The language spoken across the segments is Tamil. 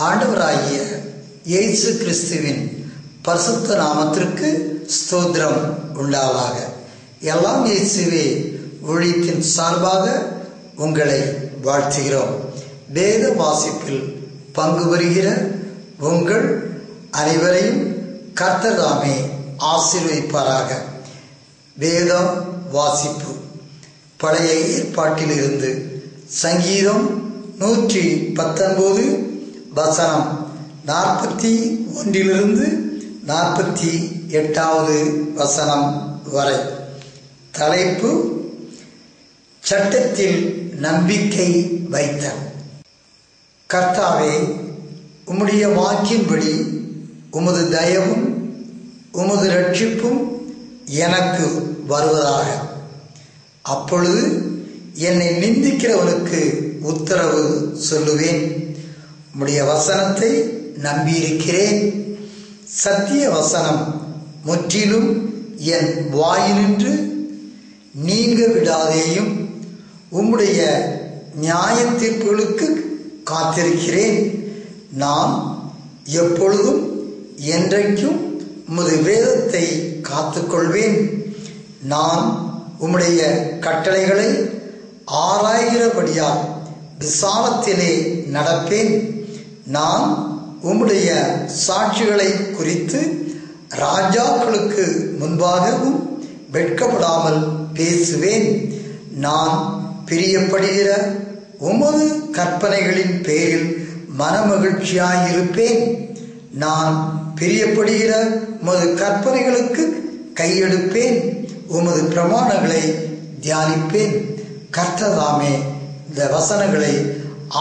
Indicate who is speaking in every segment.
Speaker 1: ஆண்டவராகிய இயேசு கிறிஸ்துவின் பரிசுத்த நாமத்திற்கு ஸ்தோத்திரம் உண்டாவதாக. எல்லாம் இயேசுவே ஊழியத்தின் சார்பாக உங்களை வாழ்த்துகிறோம். வேத வாசிப்பில் பங்கு பெறுகிற உங்கள் அனைவரையும் கர்த்தர் தாமே ஆசீர்வதிப்பாராக. வேத வாசிப்பு பழைய ஏற்பாட்டிலிருந்து சங்கீதம் 119 வசனம் 41 48 வசனம் வரை. தலைப்பு: சட்டத்தில் நம்பிக்கை வைத்தல். கர்த்தாவே, உம்முடைய வாக்கின்படி உமது தயவும் உமது இரட்சிப்பும் எனக்கு வருவதாக. அப்பொழுது என்னை நிந்திக்கிறவனுக்கு உத்தரவு சொல்லுவேன். உம்முடைய வசனத்தை நம்பியிருக்கிறேன். சத்திய வசனம் முற்றிலும் என் வாயினின்று நீங்க விடாதேயும். உம்முடைய நியாய தீர்ப்புகளுக்கு காத்திருக்கிறேன். நான் எப்பொழுதும் என்றைக்கும் உமது வேதத்தை காத்துக்கொள்வேன். நான் உம்முடைய கட்டளைகளை ஆராய்கிறபடியால் விசாலத்திலே நடப்பேன். நான் உம்முடைய சாட்சிகளை குறித்து ராஜாக்களுக்கு முன்பாகவும் வெட்கப்படாமல் பேசுவேன். நான் பிரியப்படுகிற உமது கற்பனைகளின் பேரில் மனமகிழ்ச்சியாயிருப்பேன். நான் பிரியப்படுகிற உமது கற்பனைகளுக்கு கையெடுப்பேன். உமது பிரமாணங்களை தியானிப்பேன். கர்த்தர் தாமே இந்த வசனங்களை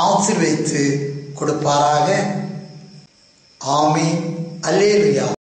Speaker 1: ஆசீர்வதித்து கொடுப்பாராக. ஆமென். அல்லேலூயா.